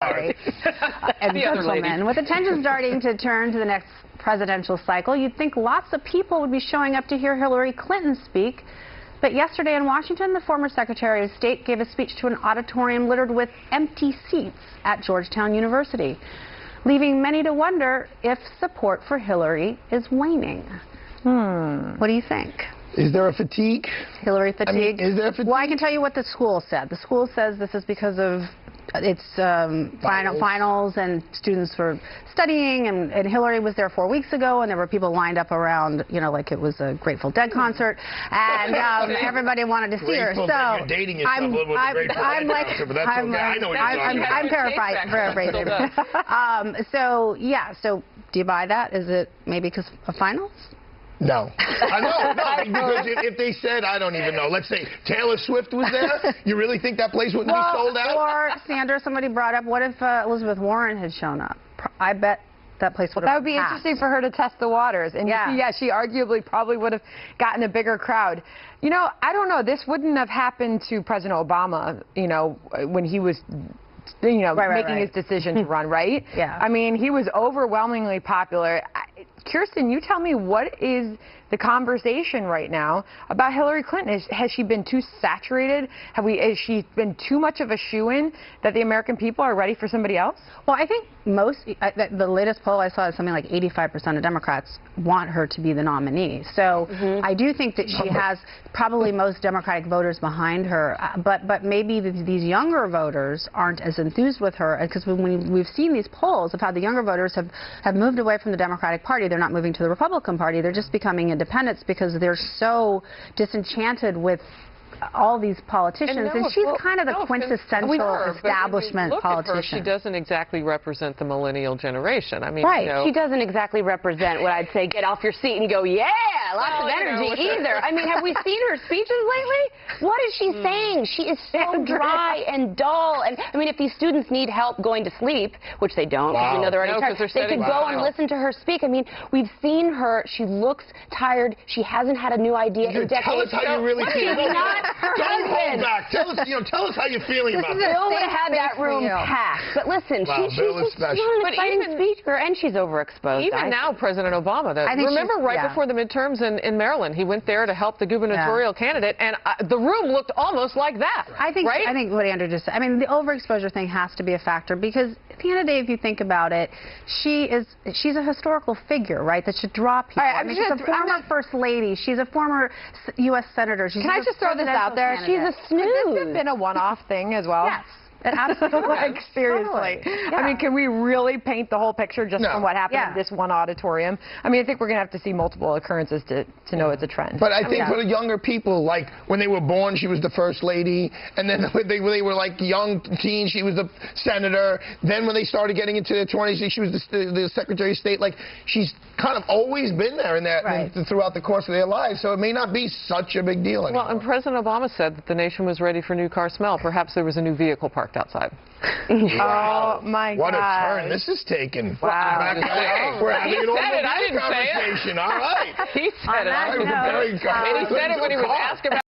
And gentlemen, with attention starting to turn to the next presidential cycle, you'd think lots of people would be showing up to hear Hillary Clinton speak. But yesterday in Washington, the former Secretary of State gave a speech to an auditorium littered with empty seats at Georgetown University, leaving many to wonder if support for Hillary is waning. What do you think? Is there a fatigue? Hillary fatigue? I mean, is there fatigue? Well, I can tell you what the school said. The school says this is because of its finals and students were studying, and Hillary was there 4 weeks ago, and there were people lined up around, you know, like it was a Grateful Dead concert, and everybody wanted to see her. So you're dating yourself with a Grateful Dead concert, but that's okay. I know what you're talking about. I'm paraphrasing. So yeah, so do you buy that? Is it maybe because of finals? No. No, because if they said, I don't even know, let's say Taylor Swift was there, you really think that place wouldn't be sold out? Or, Sandra, somebody brought up, what if Elizabeth Warren had shown up? I bet that place would have That would be interesting for her to test the waters. And yeah, she arguably probably would have gotten a bigger crowd. You know, I don't know. This wouldn't have happened to President Obama, you know, when he was making his decision to run, right? Yeah. I mean, he was overwhelmingly popular. Kirsten, you tell me, what is the conversation right now about Hillary Clinton? Has she been too saturated? Has she been too much of a shoo-in that the American people are ready for somebody else? Well, I think the latest poll I saw is something like 85% of Democrats want her to be the nominee. So I do think that she has probably most Democratic voters behind her, but maybe these younger voters aren't as enthused with her, because when we've seen these polls of how the younger voters have moved away from the Democratic Party. They're not moving to the Republican Party. They're just becoming independents because they're so disenchanted with all these politicians, and she's kind of the quintessential establishment politician. She doesn't exactly represent the millennial generation. I mean, she doesn't exactly represent what I'd say get off your seat and go, yeah, lots of energy either. I mean, have we seen her speeches lately? What is she saying? She is so dry and dull. And I mean, if these students need help going to sleep, which they don't, because we know they're already tired, they could go and listen to her speak. I mean, we've seen her. She looks tired. She hasn't had a new idea in decades. Tell us how you really feel. Don't hold back. Tell us how you're feeling about this. Bill would have had that room packed. But listen, she's not an exciting speaker, and she's overexposed. Even now, President Obama, remember before the midterms in Maryland, he went there to help the gubernatorial candidate, and the room looked almost like that. I think what Andrew just said, I mean, the overexposure thing has to be a factor, because at the end of the day, if you think about it, she's a historical figure, right, that should draw people. I mean, she's a former First Lady. She's a former U.S. Senator. Can I just throw this out there? She's a snooze. Could this have been a one-off thing as well? Yes. Absolutely. Seriously. Yeah. I mean, can we really paint the whole picture just from what happened in this one auditorium? I mean, I think we're going to have to see multiple occurrences to know it's a trend. But I think for the younger people, like when they were born, she was the First Lady, and then when they were like young teens, she was the senator. Then when they started getting into their 20s, she was the Secretary of State. Like, she's kind of always been there in that throughout the course of their lives, so it may not be such a big deal anymore. Well, and President Obama said that the nation was ready for new car smell. Perhaps there was a new vehicle parked outside. Oh, my God. What a turn this is taking. Wow. We're having an automobile conversation. All right. He said it. I was very And he said it when he was asked about